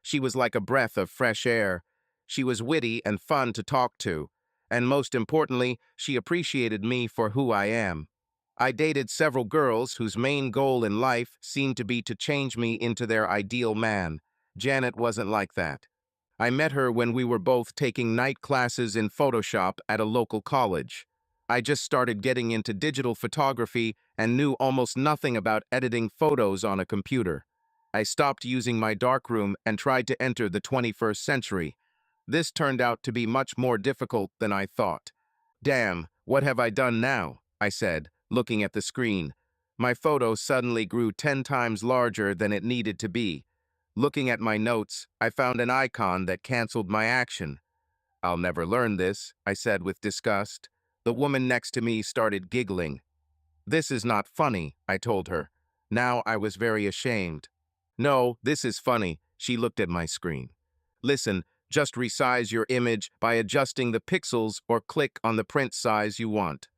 She was like a breath of fresh air. She was witty and fun to talk to. And most importantly, she appreciated me for who I am. I dated several girls whose main goal in life seemed to be to change me into their ideal man. Janet wasn't like that. I met her when we were both taking night classes in Photoshop at a local college. I just started getting into digital photography and knew almost nothing about editing photos on a computer. I stopped using my darkroom and tried to enter the 21st century. This turned out to be much more difficult than I thought. Damn, what have I done now? I said, looking at the screen. My photo suddenly grew 10 times larger than it needed to be. Looking at my notes, I found an icon that canceled my action. I'll never learn this, I said with disgust. The woman next to me started giggling. This is not funny, I told her. Now I was very ashamed. No, this is funny, she looked at my screen. Listen, just resize your image by adjusting the pixels or click on the print size you want.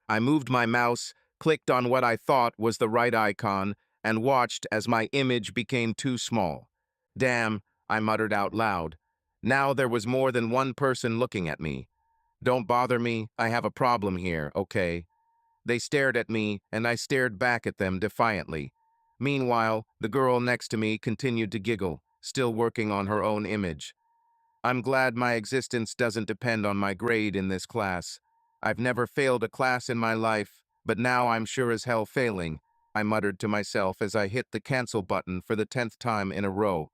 I moved my mouse, clicked on what I thought was the right icon, and watched as my image became too small. Damn, I muttered out loud. Now there was more than one person looking at me. Don't bother me, I have a problem here, okay? They stared at me, and I stared back at them defiantly. Meanwhile, the girl next to me continued to giggle, still working on her own image. I'm glad my existence doesn't depend on my grade in this class. I've never failed a class in my life, but now I'm sure as hell failing, I muttered to myself as I hit the cancel button for the 10th time in a row.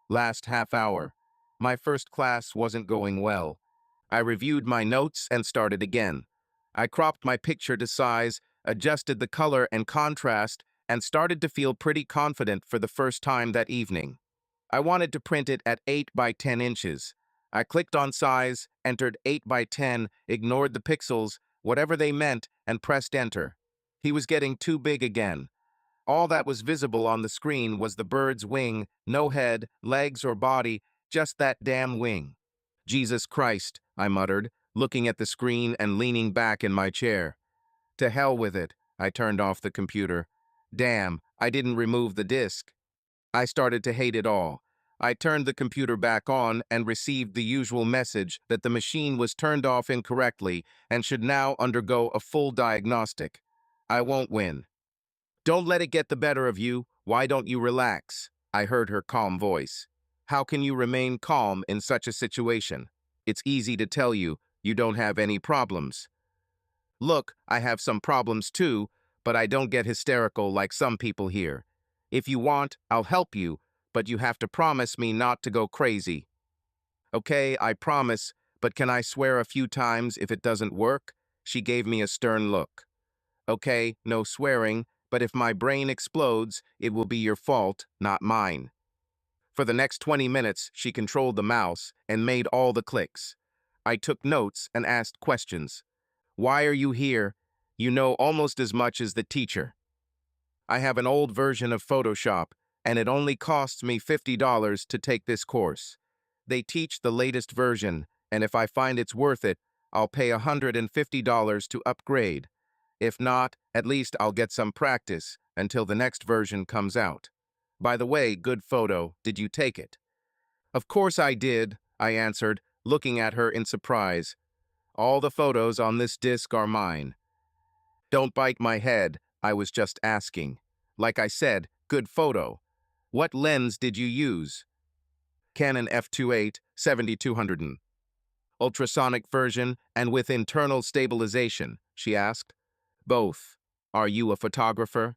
Last half hour. My first class wasn't going well. I reviewed my notes and started again. I cropped my picture to size, adjusted the color and contrast, and started to feel pretty confident for the first time that evening. I wanted to print it at 8 by 10 inches. I clicked on size, entered 8 by 10, ignored the pixels, whatever they meant, and pressed enter. He was getting too big again. All that was visible on the screen was the bird's wing, no head, legs, or body, just that damn wing. Jesus Christ, I muttered, looking at the screen and leaning back in my chair. To hell with it, I turned off the computer. Damn, I didn't remove the disk. I started to hate it all. I turned the computer back on and received the usual message that the machine was turned off incorrectly and should now undergo a full diagnostic. I won't win. Don't let it get the better of you. Why don't you relax? I heard her calm voice. How can you remain calm in such a situation? It's easy to tell you, you don't have any problems. Look, I have some problems too, but I don't get hysterical like some people here. If you want, I'll help you, but you have to promise me not to go crazy. Okay, I promise, but can I swear a few times if it doesn't work? She gave me a stern look. Okay, no swearing, but if my brain explodes, it will be your fault, not mine. For the next 20 minutes, she controlled the mouse and made all the clicks. I took notes and asked questions. Why are you here? You know almost as much as the teacher. I have an old version of Photoshop, and it only costs me $50 to take this course. They teach the latest version, and if I find it's worth it, I'll pay $150 to upgrade. If not, at least I'll get some practice until the next version comes out. By the way, good photo, did you take it? Of course I did, I answered, looking at her in surprise. All the photos on this disc are mine. Don't bite my head, I was just asking. Like I said, good photo. What lens did you use? Canon f2.8 7200. Ultrasonic version and with internal stabilization, she asked. Both. Are you a photographer?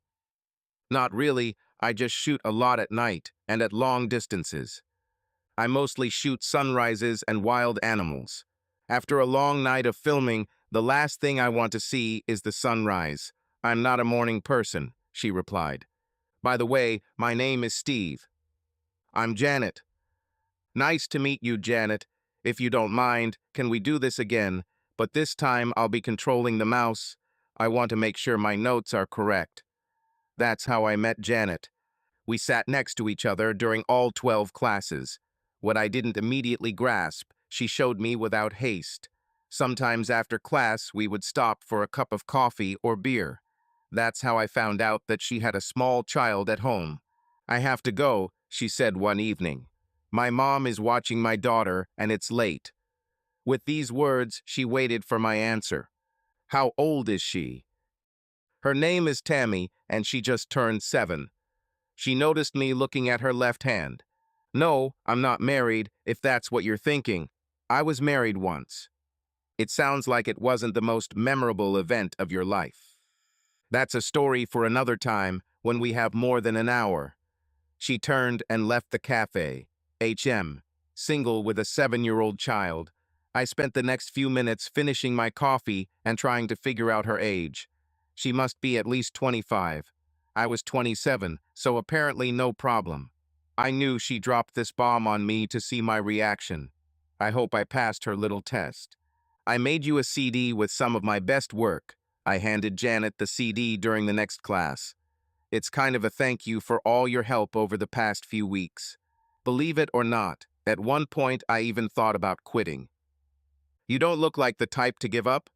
Not really, I just shoot a lot at night and at long distances. I mostly shoot sunrises and wild animals. After a long night of filming, the last thing I want to see is the sunrise. I'm not a morning person, she replied. By the way, my name is Steve. I'm Janet. Nice to meet you, Janet. If you don't mind, can we do this again? But this time I'll be controlling the mouse. I want to make sure my notes are correct. That's how I met Janet. We sat next to each other during all 12 classes. What I didn't immediately grasp, she showed me without haste. Sometimes after class, we would stop for a cup of coffee or beer. That's how I found out that she had a small child at home. I have to go, she said one evening. My mom is watching my daughter, and it's late." With these words, she waited for my answer. "How old is she?" "Her name is Tammy, and she just turned 7. She noticed me looking at her left hand. "No, I'm not married, if that's what you're thinking. I was married once." "It sounds like it wasn't the most memorable event of your life." "That's a story for another time when we have more than an hour." She turned and left the cafe. Single with a 7-year-old child. I spent the next few minutes finishing my coffee and trying to figure out her age. She must be at least 25. I was 27, so apparently no problem. I knew she dropped this bomb on me to see my reaction. I hope I passed her little test. "I made you a CD with some of my best work." I handed Janet the CD during the next class. "It's kind of a thank you for all your help over the past few weeks." Believe it or not, at one point I even thought about quitting. "You don't look like the type to give up."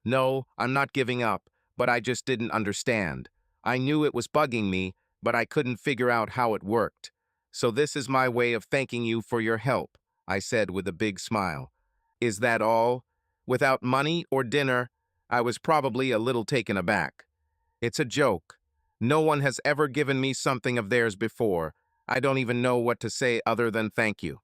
"No, I'm not giving up, but I just didn't understand. I knew it was bugging me, but I couldn't figure out how it worked. So this is my way of thanking you for your help," I said with a big smile. "Is that all?" Without money or dinner, I was probably a little taken aback. "It's a joke. No one has ever given me something of theirs before. I don't even know what to say other than thank you."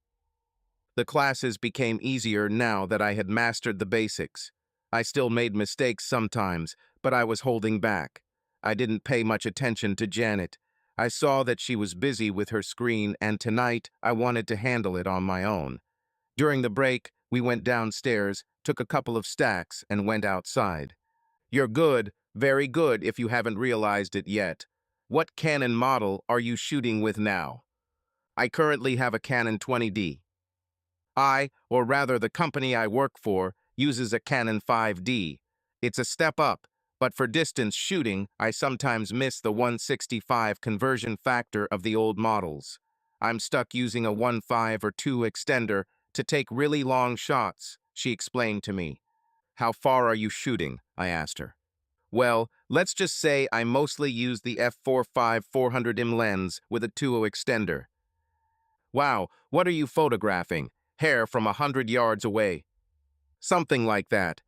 The classes became easier now that I had mastered the basics. I still made mistakes sometimes, but I was holding back. I didn't pay much attention to Janet. I saw that she was busy with her screen, and tonight I wanted to handle it on my own. During the break, we went downstairs, took a couple of stacks, and went outside. "You're good, very good if you haven't realized it yet. What Canon model are you shooting with now?" "I currently have a Canon 20D. Or rather the company I work for, uses a Canon 5D. It's a step up, but for distance shooting, I sometimes miss the 165 conversion factor of the old models. I'm stuck using a 1.5 or 2 extender to take really long shots," she explained to me. "How far are you shooting?" I asked her. "Well, let's just say I mostly use the f4.5 400mm lens with a 2.0 extender." "Wow, what are you photographing? Hair from 100 yards away." "Something like that."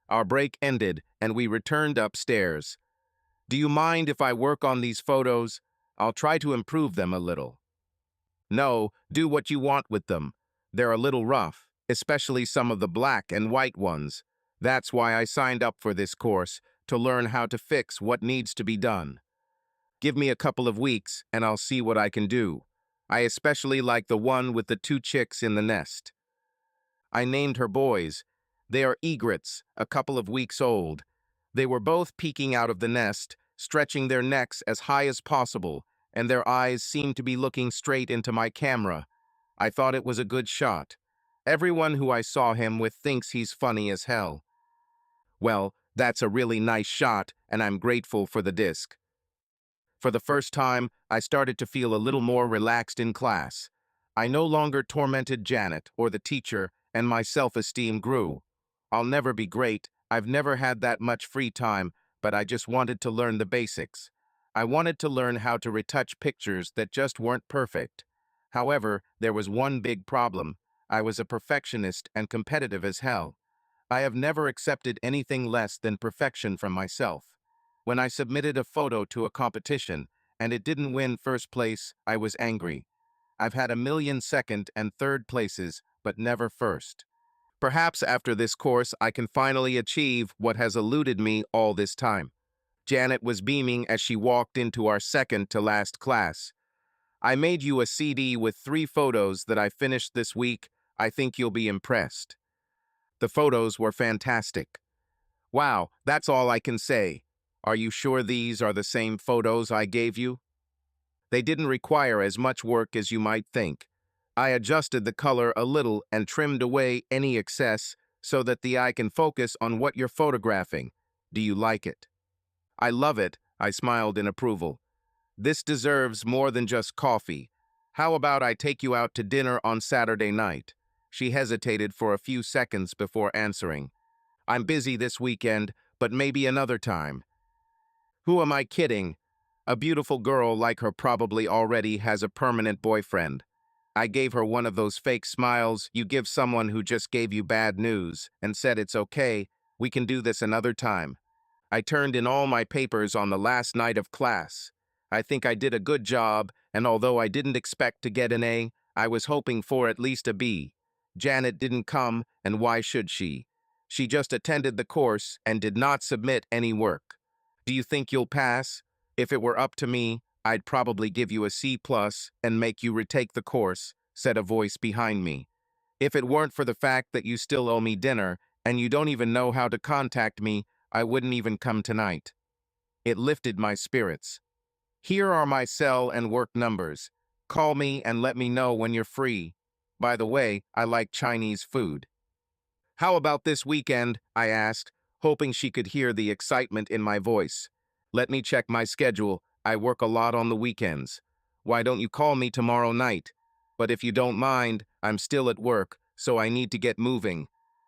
Our break ended, and we returned upstairs. "Do you mind if I work on these photos? I'll try to improve them a little." "No, do what you want with them. They're a little rough, especially some of the black and white ones. That's why I signed up for this course, to learn how to fix what needs to be done. Give me a couple of weeks, and I'll see what I can do. I especially like the one with the 2 chicks in the nest." I named her boys. They are egrets, a couple of weeks old. They were both peeking out of the nest, stretching their necks as high as possible, and their eyes seemed to be looking straight into my camera. I thought it was a good shot. Everyone who I saw him with thinks he's funny as hell. Well, that's a really nice shot, and I'm grateful for the disc. For the first time, I started to feel a little more relaxed in class. I no longer tormented Janet or the teacher, and my self-esteem grew. I'll never be great. I've never had that much free time, but I just wanted to learn the basics. I wanted to learn how to retouch pictures that just weren't perfect. However, there was one big problem. I was a perfectionist and competitive as hell. I have never accepted anything less than perfection from myself. When I submitted a photo to a competition and it didn't win first place, I was angry. I've had a million second and third places, but never first. Perhaps after this course, I can finally achieve what has eluded me all this time. Janet was beaming as she walked into our second to last class. "I made you a CD with 3 photos that I finished this week. I think you'll be impressed." The photos were fantastic. "Wow, that's all I can say. Are you sure these are the same photos I gave you?" "They didn't require as much work as you might think. I adjusted the color a little and trimmed away any excess so that the eye can focus on what you're photographing. Do you like it?" "I love it," I smiled in approval. "This deserves more than just coffee. How about I take you out to dinner on Saturday night?" She hesitated for a few seconds before answering. "I'm busy this weekend, but maybe another time." Who am I kidding? A beautiful girl like her probably already has a permanent boyfriend. I gave her one of those fake smiles you give someone who just gave you bad news and said it's okay, we can do this another time. I turned in all my papers on the last night of class. I think I did a good job, and although I didn't expect to get an A, I was hoping for at least a B. Janet didn't come, and why should she? She just attended the course and did not submit any work. Do you think you'll pass? If it were up to me, I'd probably give you a C plus and make you retake the course, said a voice behind me. If it weren't for the fact that you still owe me dinner, and you don't even know how to contact me, I wouldn't even come tonight. It lifted my spirits. Here are my cell and work numbers. Call me and let me know when you're free. By the way, I like Chinese food. How about this weekend? I asked, hoping she could hear the excitement in my voice. Let me check my schedule. I work a lot on the weekends. Why don't you call me tomorrow night? But if you don't mind, I'm still at work, so I need to get moving.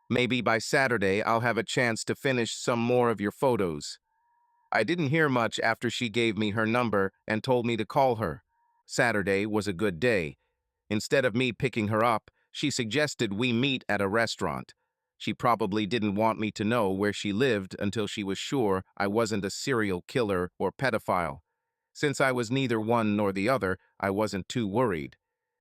Maybe by Saturday I'll have a chance to finish some more of your photos. I didn't hear much after she gave me her number and told me to call her. Saturday was a good day. Instead of me picking her up, she suggested we meet at a restaurant. She probably didn't want me to know where she lived until she was sure I wasn't a serial killer or pedophile. Since I was neither one nor the other, I wasn't too worried.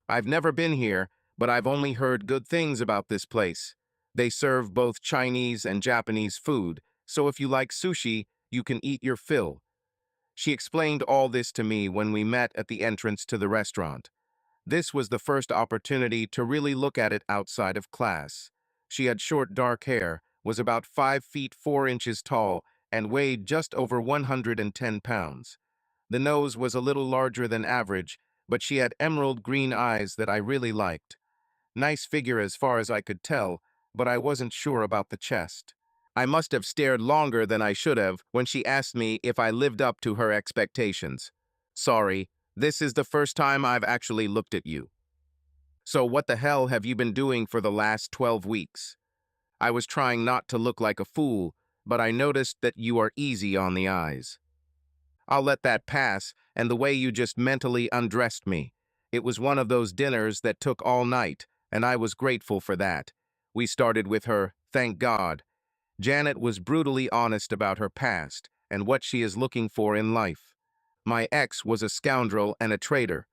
I've never been here, but I've only heard good things about this place. They serve both Chinese and Japanese food, so if you like sushi, you can eat your fill. She explained all this to me when we met at the entrance to the restaurant. This was the first opportunity to really look at it outside of class. She had short dark hair, was about 5 feet 4 inches tall, and weighed just over 110 pounds. The nose was a little larger than average, but she had emerald green eyes that I really liked. Nice figure as far as I could tell, but I wasn't sure about the chest. I must have stared longer than I should have when she asked me if I lived up to her expectations. Sorry, this is the first time I've actually looked at you. So what the hell have you been doing for the last 12 weeks? I was trying not to look like a fool, but I noticed that you are easy on the eyes. I'll let that pass, and the way you just mentally undressed me. It was one of those dinners that took all night, and I was grateful for that. We started with her, thank God. Janet was brutally honest about her past and what she is looking for in life. My ex was a scoundrel and a traitor.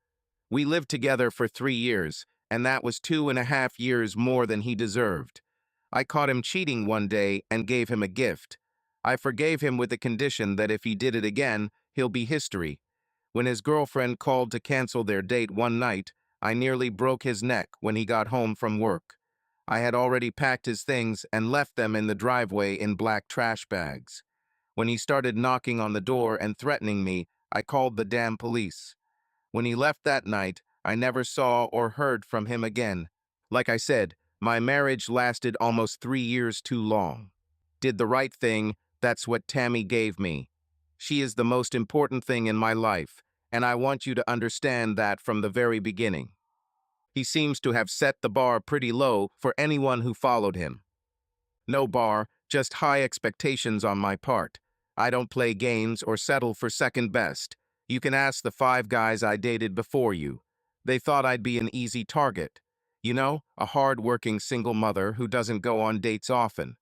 We lived together for 3 years, and that was 2.5 years more than he deserved. I caught him cheating one day and gave him a gift. I forgave him with the condition that if he did it again, he'll be history. When his girlfriend called to cancel their date one night, I nearly broke his neck when he got home from work. I had already packed his things and left them in the driveway in black trash bags. When he started knocking on the door and threatening me, I called the damn police. When he left that night, I never saw or heard from him again. Like I said, my marriage lasted almost 3 years too long. Did the right thing, that's what Tammy gave me. She is the most important thing in my life, and I want you to understand that from the very beginning. He seems to have set the bar pretty low for anyone who followed him. No bar, just high expectations on my part. I don't play games or settle for second best. You can ask the 5 guys I dated before you. They thought I'd be an easy target. You know, a hard-working single mother who doesn't go on dates often.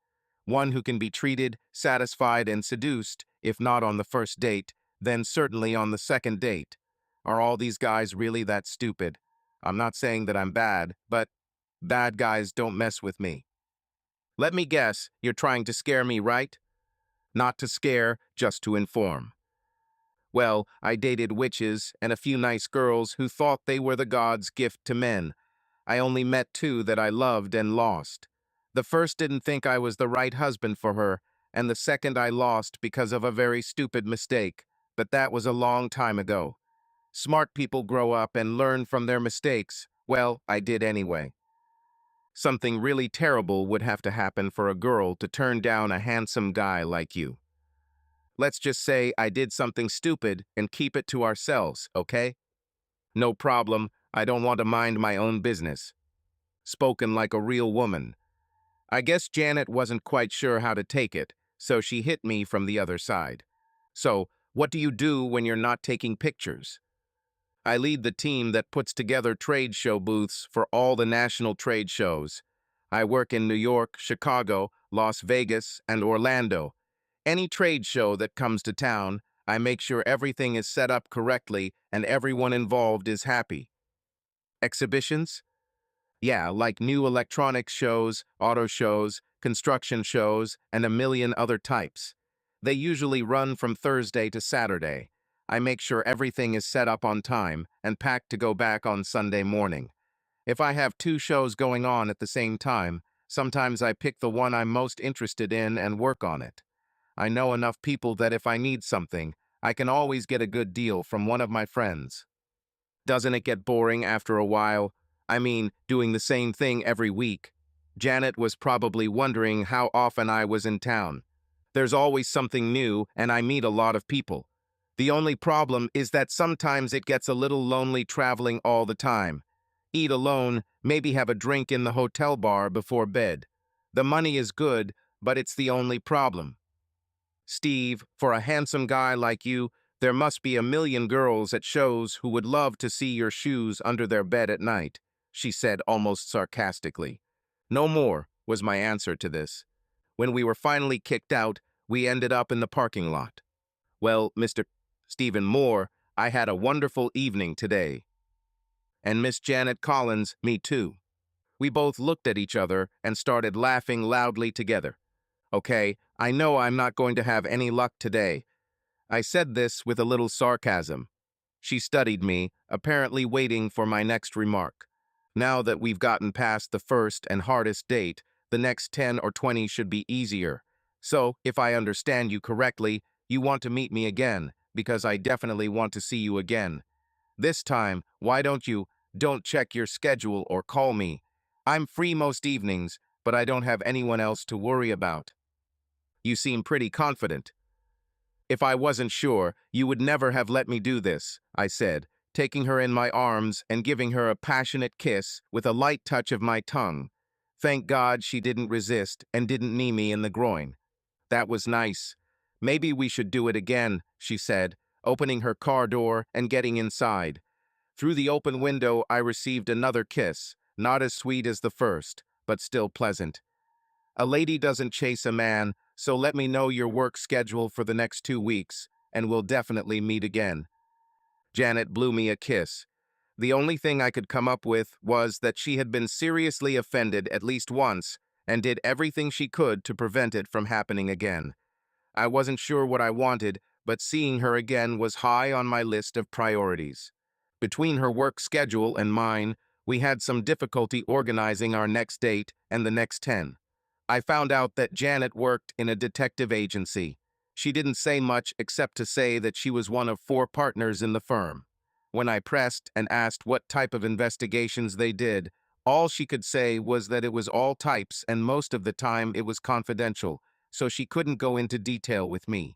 One who can be treated, satisfied, and seduced, if not on the first date, then certainly on the second date. Are all these guys really that stupid? I'm not saying that I'm bad, but bad guys don't mess with me. Let me guess, you're trying to scare me, right? Not to scare, just to inform. Well, I dated witches and a few nice girls who thought they were the gods' gift to men. I only met 2 that I loved and lost. The first didn't think I was the right husband for her, and the second I lost because of a very stupid mistake, but that was a long time ago. Smart people grow up and learn from their mistakes. Well, I did anyway. Something really terrible would have to happen for a girl to turn down a handsome guy like you. Let's just say I did something stupid and keep it to ourselves, okay? No problem, I don't want to mind my own business. Spoken like a real woman. I guess Janet wasn't quite sure how to take it, so she hit me from the other side. So, what do you do when you're not taking pictures? I lead the team that puts together trade show booths for all the national trade shows. I work in New York, Chicago, Las Vegas, and Orlando. Any trade show that comes to town, I make sure everything is set up correctly and everyone involved is happy. Exhibitions? Yeah, like new electronics shows, auto shows, construction shows, and a million other types. They usually run from Thursday to Saturday. I make sure everything is set up on time and packed to go back on Sunday morning. If I have two shows going on at the same time, sometimes I pick the one I'm most interested in and work on it. I know enough people that if I need something, I can always get a good deal from one of my friends. Doesn't it get boring after a while? I mean, doing the same thing every week. Janet was probably wondering how often I was in town. There's always something new, and I meet a lot of people. The only problem is that sometimes it gets a little lonely traveling all the time. Eat alone, maybe have a drink in the hotel bar before bed. The money is good, but it's the only problem. Steve, for a handsome guy like you, there must be a million girls at shows who would love to see your shoes under their bed at night, she said almost sarcastically. No more, was my answer to this. When we were finally kicked out, we ended up in the parking lot. Well, Mr. Stephen Moore, I had a wonderful evening today. And Miss Janet Collins, me too. We both looked at each other and started laughing loudly together. Okay, I know I'm not going to have any luck today. I said this with a little sarcasm. She studied me, apparently waiting for my next remark. Now that we've gotten past the first and hardest date, the next 10 or 20 should be easier. So, if I understand you correctly, you want to meet me again, because I definitely want to see you again. This time, why don't check your schedule or call me. I'm free most evenings, but I don't have anyone else to worry about. You seem pretty confident. If I wasn't sure, you would never have let me do this, I said, taking her in my arms and giving her a passionate kiss with a light touch of my tongue. Thank God she didn't resist and didn't knee me in the groin. That was nice. Maybe we should do it again, she said, opening her car door and getting inside. Through the open window, I received another kiss, not as sweet as the first, but still pleasant. A lady doesn't chase a man, so let me know your work schedule for the next 2 weeks, and we'll definitely meet again. Janet blew me a kiss. The only thing I could come up with was that she had been seriously offended at least once and did everything she could to prevent it from happening again. I wasn't sure what I wanted, but seeing her again was high on my list of priorities. Between her work schedule and mine, we had some difficulty organizing our next date and the next 10. I found out that Janet worked in a detective agency. She didn't say much except to say that she was one of 4 partners in the firm. When I pressed and asked what type of investigations they did, all she could say was that it was all types and most of the time it was confidential, so she couldn't go into detail with me.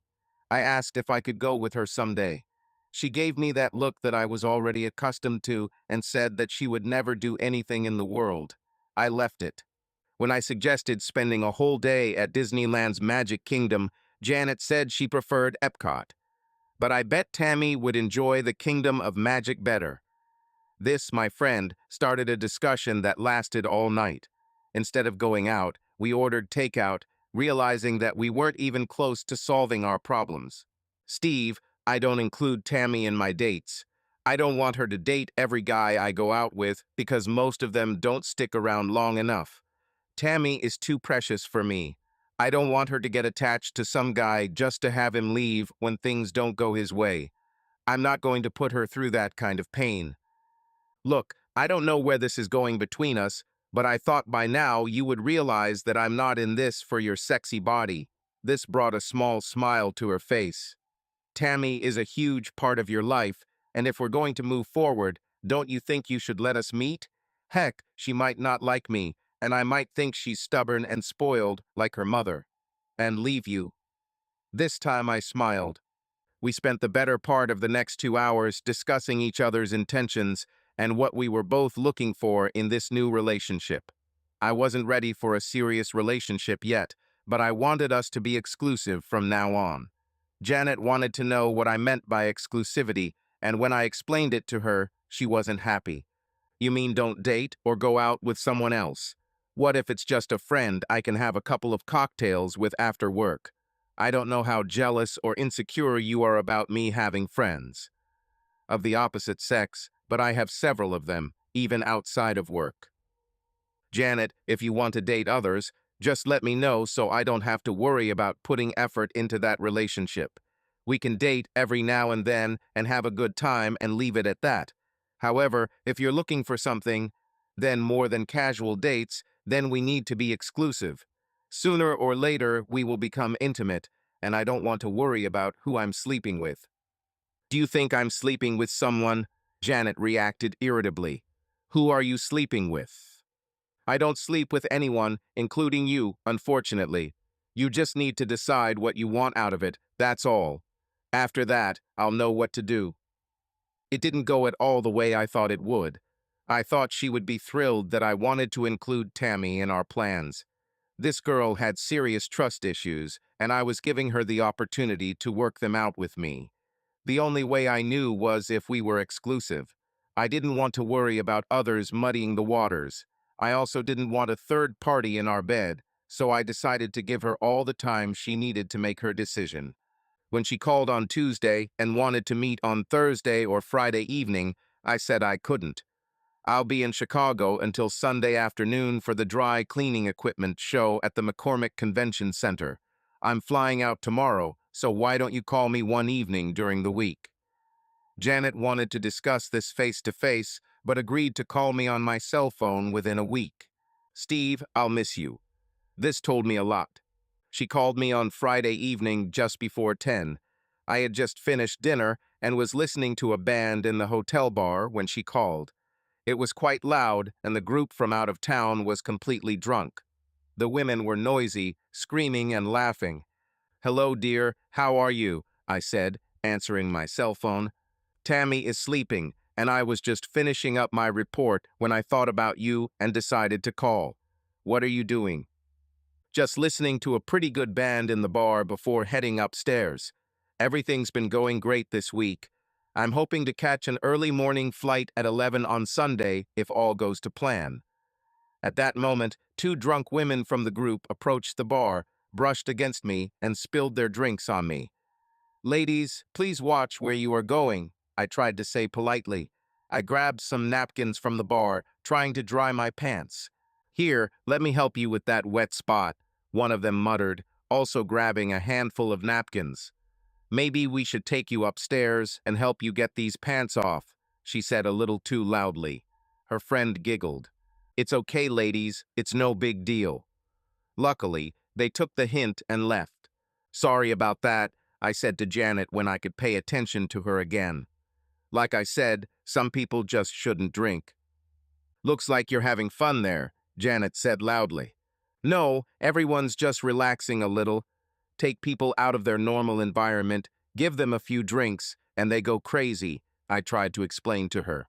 I asked if I could go with her someday. She gave me that look that I was already accustomed to and said that she would never do anything in the world. I left it. When I suggested spending a whole day at Disneyland's Magic Kingdom, Janet said she preferred Epcot. But I bet Tammy would enjoy the Kingdom of Magic better. This, my friend, started a discussion that lasted all night. Instead of going out, we ordered takeout, realizing that we weren't even close to solving our problems. Steve, I don't include Tammy in my dates. I don't want her to date every guy I go out with because most of them don't stick around long enough. Tammy is too precious for me. I don't want her to get attached to some guy just to have him leave when things don't go his way. I'm not going to put her through that kind of pain. Look, I don't know where this is going between us, but I thought by now you would realize that I'm not in this for your sexy body. This brought a small smile to her face. Tammy is a huge part of your life, and if we're going to move forward, don't you think you should let us meet? Heck, she might not like me, and I might think she's stubborn and spoiled like her mother, and leave you. This time I smiled. We spent the better part of the next 2 hours discussing each other's intentions and what we were both looking for in this new relationship. I wasn't ready for a serious relationship yet, but I wanted us to be exclusive from now on. Janet wanted to know what I meant by exclusivity, and when I explained it to her, she wasn't happy. You mean don't date or go out with someone else? What if it's just a friend I can have a couple of cocktails with after work? I don't know how jealous or insecure you are about me having friends of the opposite sex, but I have several of them, even outside of work. Janet, if you want to date others, just let me know so I don't have to worry about putting effort into that relationship. We can date every now and then and have a good time and leave it at that. However, if you're looking for something, then more than casual dates, then we need to be exclusive. Sooner or later, we will become intimate, and I don't want to worry about who I'm sleeping with. Do you think I'm sleeping with someone? Janet reacted irritably. Who are you sleeping with? I don't sleep with anyone, including you, unfortunately. You just need to decide what you want out of it, that's all. After that, I'll know what to do. It didn't go at all the way I thought it would. I thought she would be thrilled that I wanted to include Tammy in our plans. This girl had serious trust issues, and I was giving her the opportunity to work them out with me. The only way I knew was if we were exclusive. I didn't want to worry about others muddying the waters. I also didn't want a third party in our bed, so I decided to give her all the time she needed to make her decision. When she called on Tuesday and wanted to meet on Thursday or Friday evening, I said I couldn't. I'll be in Chicago until Sunday afternoon for the dry cleaning equipment show at the McCormick Convention Center. I'm flying out tomorrow, so why don't you call me one evening during the week? Janet wanted to discuss this face-to-face, but agreed to call me on my cell phone within a week. Steve, I'll miss you. This told me a lot. She called me on Friday evening just before 10. I had just finished dinner and was listening to a band in the hotel bar when she called. It was quite loud, and the group from out of town was completely drunk. The women were noisy, screaming and laughing. "Hello, dear, how are you?" I said, answering my cell phone. "Tammy is sleeping, and I was just finishing up my report when I thought about you and decided to call. What are you doing?" "Just listening to a pretty good band in the bar before heading upstairs. Everything's been going great this week. I'm hoping to catch an early morning flight at 11 on Sunday if all goes to plan." At that moment, two drunk women from the group approached the bar, brushed against me, and spilled their drinks on me. "Ladies, please watch where you are going," I tried to say politely. I grabbed some napkins from the bar, trying to dry my pants. "Here, let me help you with that wet spot," one of them muttered, also grabbing a handful of napkins. "Maybe we should take you upstairs and help you get these pants off," she said a little too loudly. Her friend giggled. "It's okay, ladies, it's no big deal." Luckily, they took the hint and left. "Sorry about that," I said to Janet when I could pay attention to her again. "Like I said, some people just shouldn't drink." "Looks like you're having fun there," Janet said loudly. "No, everyone's just relaxing a little. Take people out of their normal environment, give them a few drinks, and they go crazy," I tried to explain to her.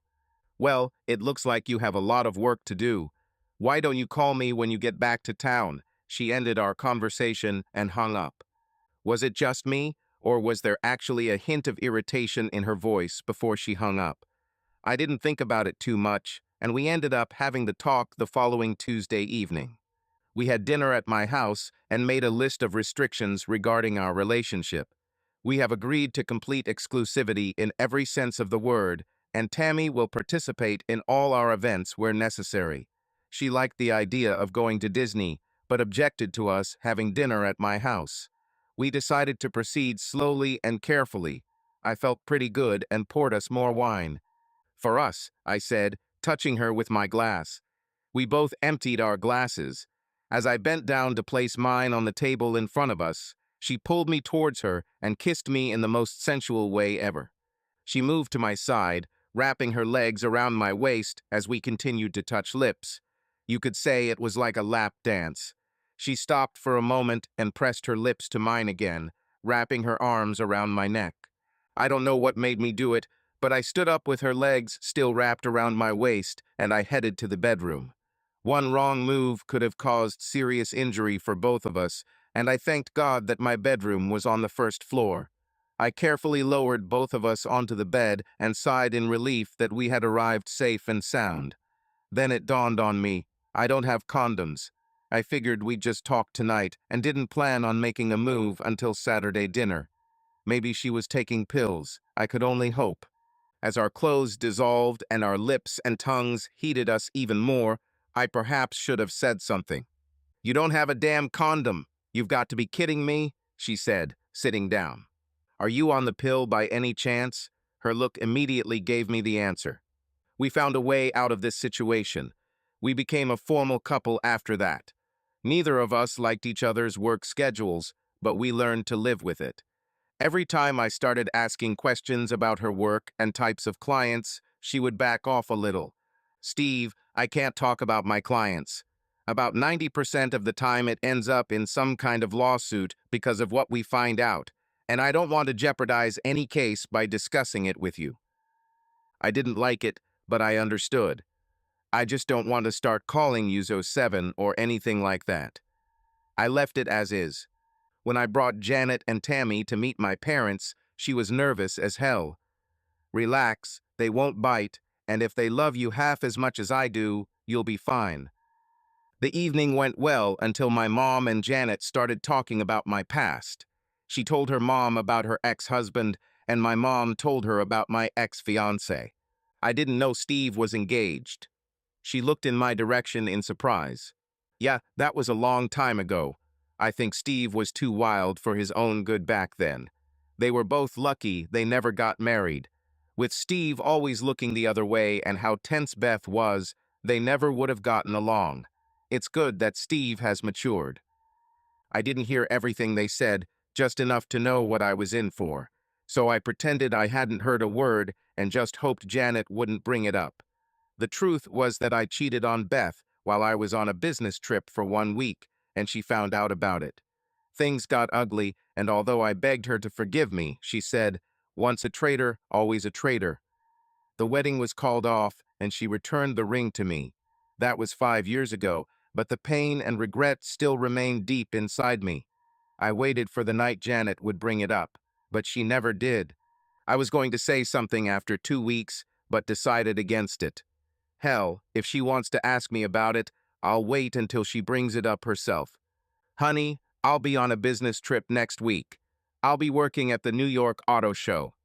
"Well, it looks like you have a lot of work to do. Why don't you call me when you get back to town?" She ended our conversation and hung up. Was it just me, or was there actually a hint of irritation in her voice before she hung up? I didn't think about it too much, and we ended up having the talk the following Tuesday evening. We had dinner at my house and made a list of restrictions regarding our relationship. We have agreed to complete exclusivity in every sense of the word, and Tammy will participate in all our events where necessary. She liked the idea of going to Disney, but objected to us having dinner at my house. We decided to proceed slowly and carefully. I felt pretty good and poured us more wine. "For us," I said, touching her with my glass. We both emptied our glasses. As I bent down to place mine on the table in front of us, she pulled me towards her and kissed me in the most sensual way ever. She moved to my side, wrapping her legs around my waist as we continued to touch lips. You could say it was like a lap dance. She stopped for a moment and pressed her lips to mine again, wrapping her arms around my neck. I don't know what made me do it, but I stood up with her legs still wrapped around my waist, and I headed to the bedroom. One wrong move could have caused serious injury for both of us, and I thanked God that my bedroom was on the first floor. I carefully lowered both of us onto the bed and sighed in relief that we had arrived safe and sound. Then it dawned on me, I don't have condoms. I figured we'd just talk tonight and didn't plan on making a move until Saturday dinner. Maybe she was taking pills. I could only hope. As our clothes dissolved and our lips and tongues heated us even more, I perhaps should have said something. "You don't have a damn condom. You've got to be kidding me," she said, sitting down. "Are you on the pill by any chance?" Her look immediately gave me the answer. We found a way out of this situation. We became a formal couple after that. Neither of us liked each other's work schedules, but we learned to live with it. Every time I started asking questions about her work and types of clients, she would back off a little. "Steve, I can't talk about my clients. About 90% of the time it ends up in some kind of lawsuit because of what we find out, and I don't want to jeopardize any case by discussing it with you." I didn't like it, but I understood. "I just don't want to start calling you Zo7 or anything like that." I left it as is. When I brought Janet and Tammy to meet my parents, she was nervous as hell. "Relax, they won't bite, and if they love you half as much as I do, you'll be fine." The evening went well until my mom and Janet started talking about my past. She told her mom about her ex-husband, and my mom told her about my ex-fiancé. I didn't know Steve was engaged. She looked in my direction in surprise. "Yeah, that was a long time ago. I think Steve was too wild for his own good back then. They were both lucky they never got married. With Steve always looking the other way and how tense Beth was, they never would have gotten along. It's good that Steve has matured." I didn't hear everything they said, just enough to know what I was in for. So I pretended I hadn't heard a word and just hoped Janet wouldn't bring it up. The truth was that I cheated on Beth while I was on a business trip for 1 week, and she found out about it. Things got ugly, and although I begged her to forgive me, she said, "Once a traitor, always a traitor." The wedding was called off, and she returned the ring to me. That was 5 years ago, but the pain and regret still remained deep inside me. I waited for the night Janet would bring it up, but she never did. I was going to say something after 2 weeks, but decided against it. Hell, if she wants to ask me about it, I'll wait until she brings it up herself. "Honey, I'll be on a business trip next week. I'll be working at the New York Auto Show."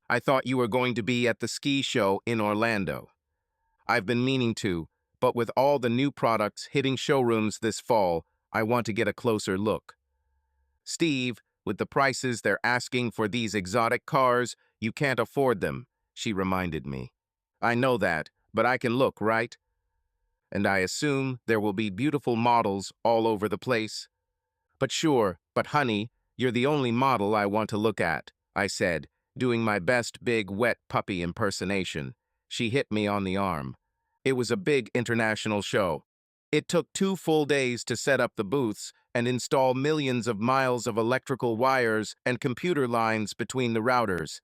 "I thought you were going to be at the ski show in Orlando." "I've been meaning to, but with all the new products hitting showrooms this fall, I want to get a closer look." "Steve, with the prices they're asking for these exotic cars, you can't afford them," she reminded me. "I know that, but I can look, right? And I assume there will be beautiful models all over the place." "But sure, but honey, you're the only model I want to look at," I said, doing my best big wet puppy impersonation. She hit me on the arm. It was a big international show. It took 2 full days to set up the booths and install millions of miles of electrical wires and computer lines between the routers.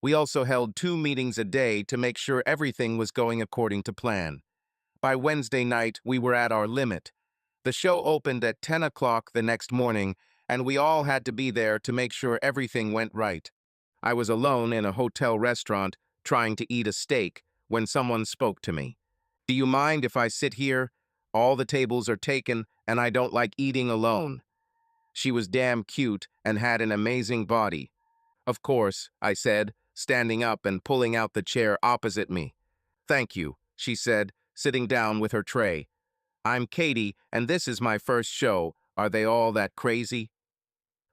We also held 2 meetings a day to make sure everything was going according to plan. By Wednesday night, we were at our limit. The show opened at 10 o'clock the next morning, and we all had to be there to make sure everything went right. I was alone in a hotel restaurant trying to eat a steak when someone spoke to me. "Do you mind if I sit here? All the tables are taken, and I don't like eating alone." She was damn cute and had an amazing body. "Of course," I said, standing up and pulling out the chair opposite me. "Thank you," she said, sitting down with her tray. "I'm Katie, and this is my first show. Are they all that crazy?"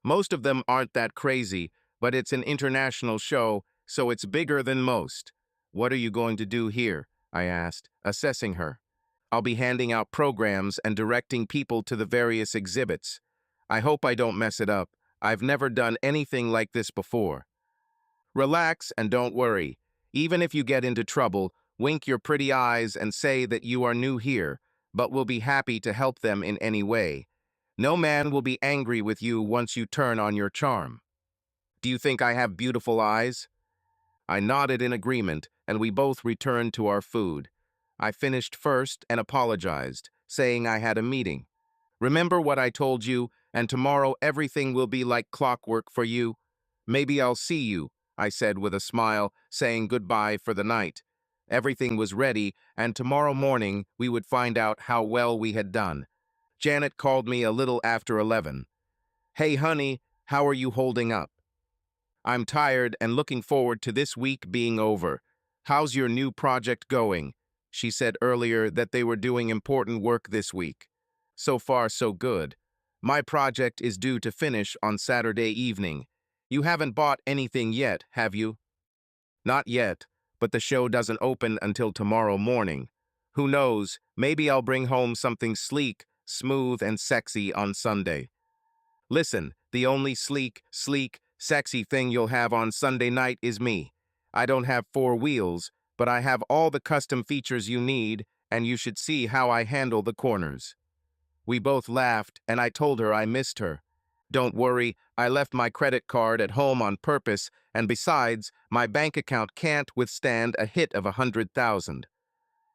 "Most of them aren't that crazy, but it's an international show, so it's bigger than most." "What are you going to do here?" I asked, assessing her. "I'll be handing out programs and directing people to the various exhibits. I hope I don't mess it up. I've never done anything like this before." "Relax and don't worry. Even if you get into trouble, wink your pretty eyes and say that you are new here, but we'll be happy to help them in any way. No man will be angry with you once you turn on your charm." "Do you think I have beautiful eyes?" I nodded in agreement, and we both returned to our food. I finished first and apologized, saying I had a meeting. "Remember what I told you, and tomorrow everything will be like clockwork for you." Maybe I'll see you, I said with a smile, saying goodbye for the night. Everything was ready, and tomorrow morning we would find out how well we had done. Janet called me a little after 11. Hey, honey, how are you holding up? I'm tired and looking forward to this week being over. How's your new project going? She said earlier that they were doing important work this week. So far, so good. My project is due to finish on Saturday evening. You haven't bought anything yet, have you? Not yet, but the show doesn't open until tomorrow morning. Who knows, maybe I'll bring home something sleek, smooth, and sexy on Sunday. Listen, the only sleek, sexy thing you'll have on Sunday night is me. I don't have four wheels, but I have all the custom features you need, and you should see how I handle the corners. We both laughed, and I told her I missed her. Don't worry, I left my credit card at home on purpose, and besides, my bank account can't withstand a hit of 100,000.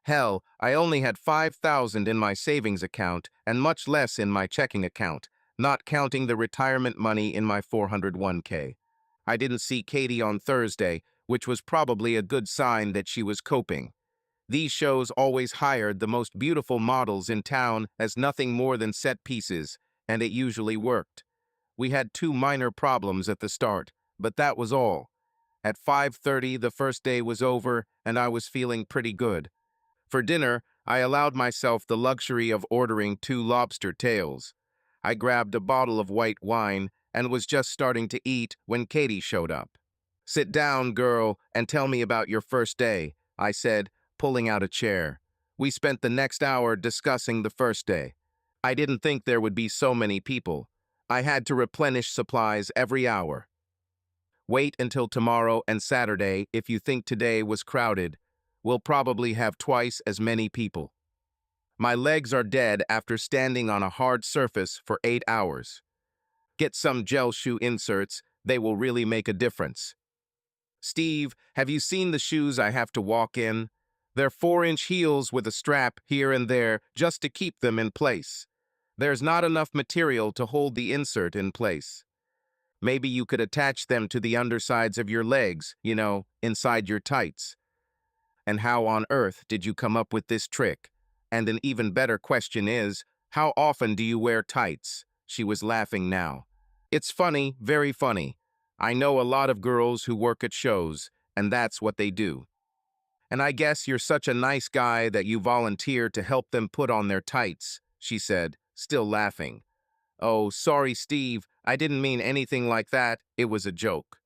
Hell, I only had 5,000 in my savings account and much less in my checking account, not counting the retirement money in my 401k. I didn't see Katie on Thursday, which was probably a good sign that she was coping. These shows always hired the most beautiful models in town as nothing more than set pieces, and it usually worked. We had two minor problems at the start, but that was all. At 5:30, the first day was over, and I was feeling pretty good. For dinner, I allowed myself the luxury of ordering 2 lobster tails. I grabbed a bottle of white wine and was just starting to eat when Katie showed up. Sit down, girl, and tell me about your first day, I said, pulling out a chair. We spent the next hour discussing the first day. I didn't think there would be so many people. I had to replenish supplies every hour. Wait until tomorrow and Saturday if you think today was crowded. We'll probably have twice as many people. My legs are dead after standing on a hard surface for 8 hours. Get some gel shoe inserts, they will really make a difference. Steve, have you seen the shoes I have to walk in? They're 4-inch heels with a strap here and there just to keep them in place. There's not enough material to hold the insert in place. Maybe you could attach them to the undersides of your legs, inside your tights. And how on earth did you come up with this trick? And an even better question is, how often do you wear tights? She was laughing now. It's funny, very funny. I know a lot of girls who work at shows, and that's what they do. And I guess you're such a nice guy that you volunteer to help them put on their tights, she said, still laughing. Oh, sorry, Steve, I didn't mean anything like that. It was a joke.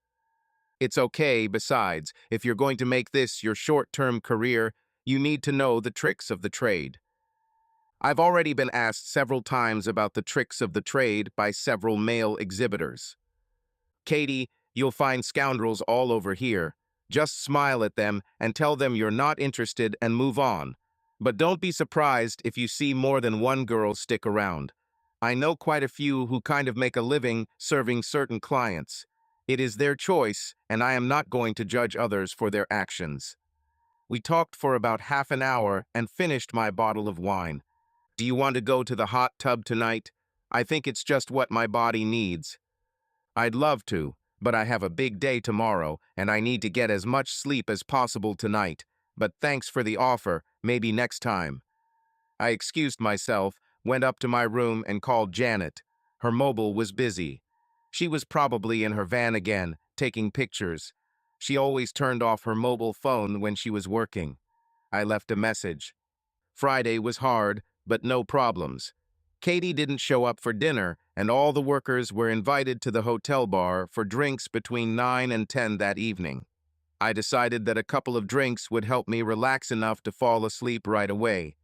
It's okay, besides, if you're going to make this your short-term career, you need to know the tricks of the trade. I've already been asked several times about the tricks of the trade by several male exhibitors. Katie, you'll find scoundrels all over here. Just smile at them and tell them you're not interested and move on. But don't be surprised if you see more than one girl stick around. I know quite a few who kind of make a living serving certain clients. It is their choice, and I am not going to judge others for their actions. We talked for about half an hour and finished my bottle of wine. Do you want to go to the hot tub tonight? I think it's just what my body needs. I'd love to, but I have a big day tomorrow, and I need to get as much sleep as possible tonight. But thanks for the offer, maybe next time. I excused myself, went up to my room and called Janet. Her mobile was busy. She was probably in her van again, taking pictures. She always turned off her mobile phone when she was working. I left a message. Friday was hard, but no problems. Katie didn't show up for dinner, and all the workers were invited to the hotel bar for drinks between 9 and 10 that evening. I decided that a couple of drinks would help me relax enough to fall asleep right away.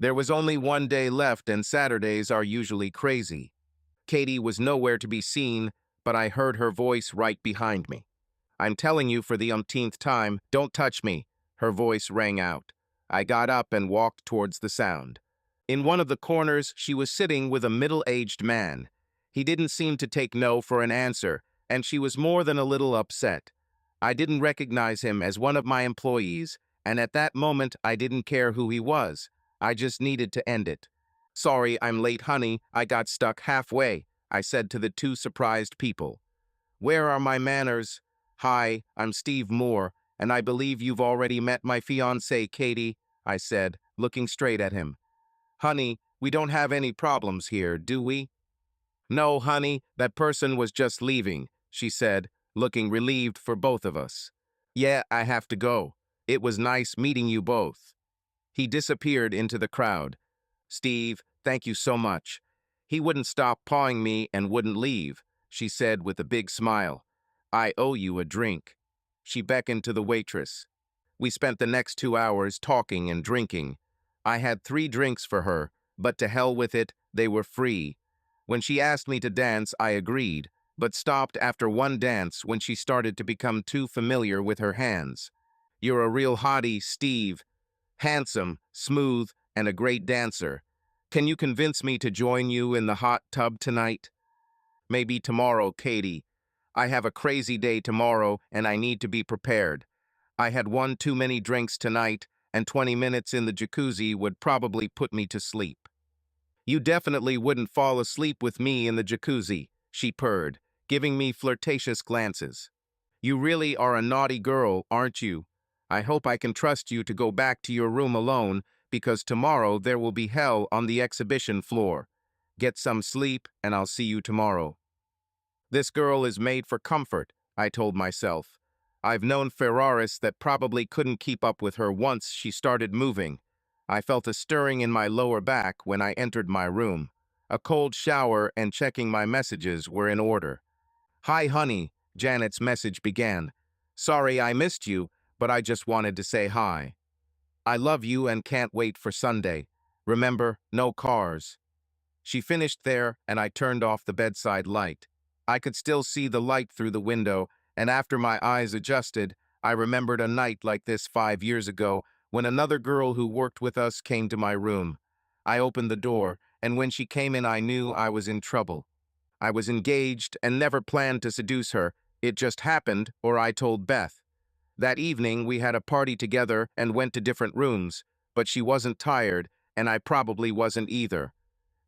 There was only one day left, and Saturdays are usually crazy. Katie was nowhere to be seen, but I heard her voice right behind me. I'm telling you for the umpteenth time, don't touch me, her voice rang out. I got up and walked towards the sound. In one of the corners, she was sitting with a middle-aged man. He didn't seem to take no for an answer, and she was more than a little upset. I didn't recognize him as one of my employees, and at that moment I didn't care who he was. I just needed to end it. Sorry, I'm late, honey. I got stuck halfway, I said to the two surprised people. Where are my manners? Hi, I'm Steve Moore, and I believe you've already met my fiancée, Katie, I said, looking straight at him. Honey, we don't have any problems here, do we? No, honey, that person was just leaving, she said, looking relieved for both of us. Yeah, I have to go. It was nice meeting you both. He disappeared into the crowd. Steve, thank you so much. He wouldn't stop pawing me and wouldn't leave, she said with a big smile. I owe you a drink. She beckoned to the waitress. We spent the next 2 hours talking and drinking. I had 3 drinks for her, but to hell with it, they were free. When she asked me to dance, I agreed, but stopped after one dance when she started to become too familiar with her hands. You're a real hottie, Steve. Handsome, smooth, and a great dancer. Can you convince me to join you in the hot tub tonight? Maybe tomorrow, Katie. I have a crazy day tomorrow, and I need to be prepared. I had one too many drinks tonight, and 20 minutes in the jacuzzi would probably put me to sleep. You definitely wouldn't fall asleep with me in the jacuzzi, she purred, giving me flirtatious glances. You really are a naughty girl, aren't you? I hope I can trust you to go back to your room alone, because tomorrow there will be hell on the exhibition floor. Get some sleep, and I'll see you tomorrow. This girl is made for comfort, I told myself. I've known Ferraris that probably couldn't keep up with her once she started moving. I felt a stirring in my lower back when I entered my room. A cold shower and checking my messages were in order. Hi, honey, Janet's message began. Sorry I missed you, but I just wanted to say hi. I love you and can't wait for Sunday. Remember, no cars. She finished there, and I turned off the bedside light. I could still see the light through the window, and after my eyes adjusted, I remembered a night like this 5 years ago when another girl who worked with us came to my room. I opened the door, and when she came in, I knew I was in trouble. I was engaged and never planned to seduce her. It just happened, or I told Beth. That evening, we had a party together and went to different rooms, but she wasn't tired, and I probably wasn't either.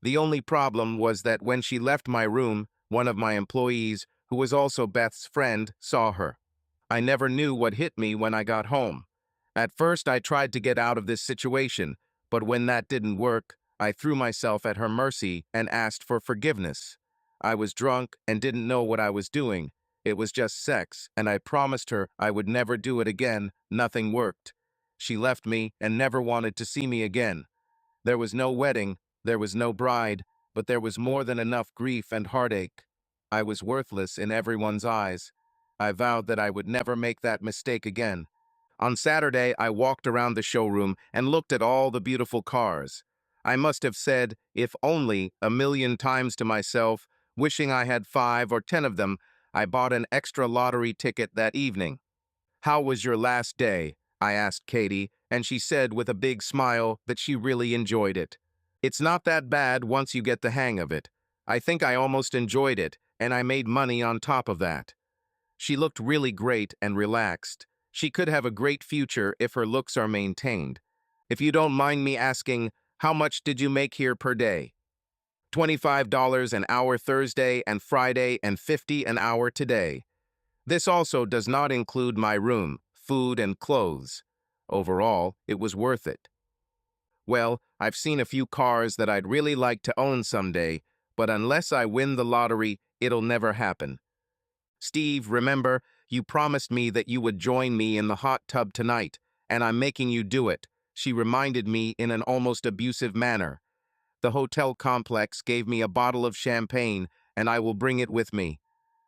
The only problem was that when she left my room, one of my employees, who was also Beth's friend, saw her. I never knew what hit me when I got home. At first, I tried to get out of this situation, but when that didn't work, I threw myself at her mercy and asked for forgiveness. I was drunk and didn't know what I was doing. It was just sex, and I promised her I would never do it again. Nothing worked. She left me and never wanted to see me again. There was no wedding, there was no bride, but there was more than enough grief and heartache. I was worthless in everyone's eyes. I vowed that I would never make that mistake again. On Saturday, I walked around the showroom and looked at all the beautiful cars. I must have said, if only, 1,000,000 times to myself, wishing I had 5 or 10 of them. I bought an extra lottery ticket that evening. How was your last day? I asked Katie, and she said with a big smile that she really enjoyed it. It's not that bad once you get the hang of it. I think I almost enjoyed it, and I made money on top of that. She looked really great and relaxed. She could have a great future if her looks are maintained. If you don't mind me asking, how much did you make here per day? $25 an hour Thursday and Friday and $50 an hour today. This also does not include my room, food, and clothes. Overall, it was worth it. Well, I've seen a few cars that I'd really like to own someday, but unless I win the lottery, it'll never happen. Steve, remember, you promised me that you would join me in the hot tub tonight, and I'm making you do it, she reminded me in an almost abusive manner. The hotel complex gave me a bottle of champagne, and I will bring it with me.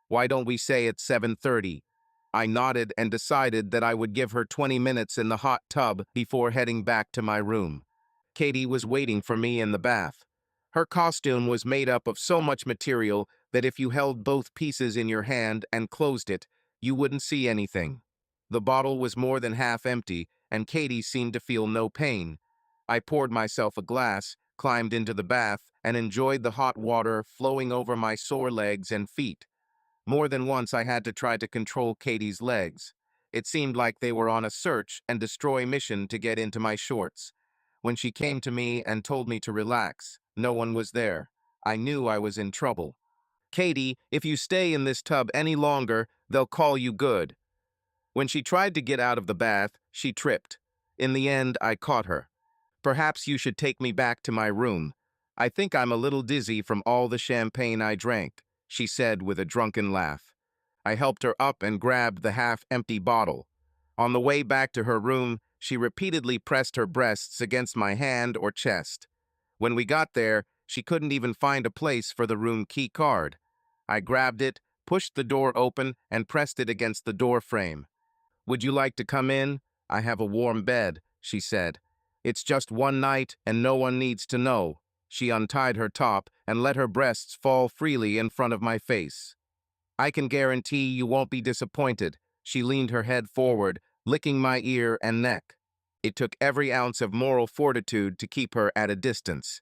Why don't we say it's 7:30? I nodded and decided that I would give her 20 minutes in the hot tub before heading back to my room. Katie was waiting for me in the bath. Her costume was made up of so much material that if you held both pieces in your hand and closed it, you wouldn't see anything. The bottle was more than half empty, and Katie seemed to feel no pain. I poured myself a glass, climbed into the bath, and enjoyed the hot water flowing over my sore legs and feet. More than once I had to try to control Katie's legs. It seemed like they were on a search and destroy mission to get into my shorts. When she came to me and told me to relax, no one was there. I knew I was in trouble. Katie, if you stay in this tub any longer, they'll call you good. When she tried to get out of the bath, she tripped. In the end, I caught her. Perhaps you should take me back to my room. I think I'm a little dizzy from all the champagne I drank, she said with a drunken laugh. I helped her up and grabbed the half-empty bottle. On the way back to her room, she repeatedly pressed her breasts against my hand or chest. When we got there, she couldn't even find a place for the room key card. I grabbed it, pushed the door open, and pressed it against the door frame. Would you like to come in? I have a warm bed, she said. It's just one night and no one needs to know. She untied her top and let her breasts fall freely in front of my face. I can guarantee you won't be disappointed. She leaned her head forward, licking my ear and neck. It took every ounce of moral fortitude to keep her at a distance.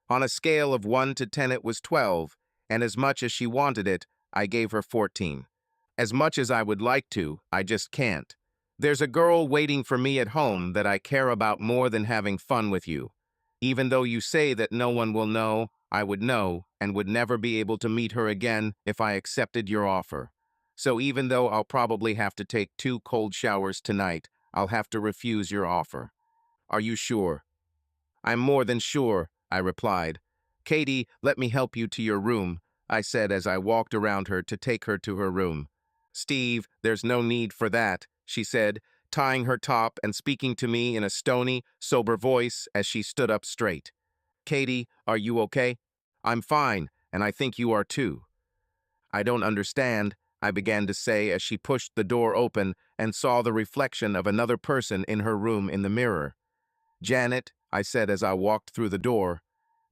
On a scale of 1 to 10 it was 12, and as much as she wanted it, I gave her 14. As much as I would like to, I just can't. There's a girl waiting for me at home that I care about more than having fun with you. Even though you say that no one will know, I would know and would never be able to meet her again if I accepted your offer. So even though I'll probably have to take 2 cold showers tonight, I'll have to refuse your offer. Are you sure? I'm more than sure, I replied. Katie, let me help you to your room, I said as I walked around her to take her to her room. Steve, there's no need for that, she said, tying her top and speaking to me in a stony, sober voice as she stood up straight. Katie, are you okay? I'm fine, and I think you are too. I don't understand, I began to say as she pushed the door open and saw the reflection of another person in her room in the mirror. Janet, I said as I walked through the door.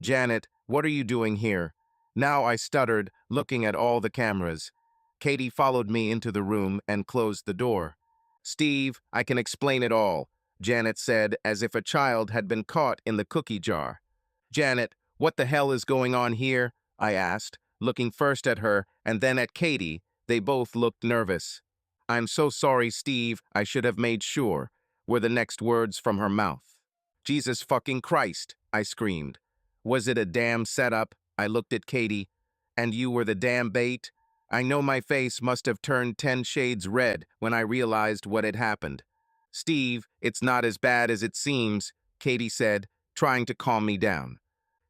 Janet, what are you doing here? Now I stuttered, looking at all the cameras. Katie followed me into the room and closed the door. Steve, I can explain it all, Janet said as if a child had been caught in the cookie jar. Janet, what the hell is going on here? I asked, looking first at her and then at Katie. They both looked nervous. I'm so sorry, Steve, I should have made sure, were the next words from her mouth. Jesus fucking Christ, I screamed. Was it a damn setup? I looked at Katie. And you were the damn bait? I know my face must have turned 10 shades red when I realized what had happened. Steve, it's not as bad as it seems, Katie said, trying to calm me down.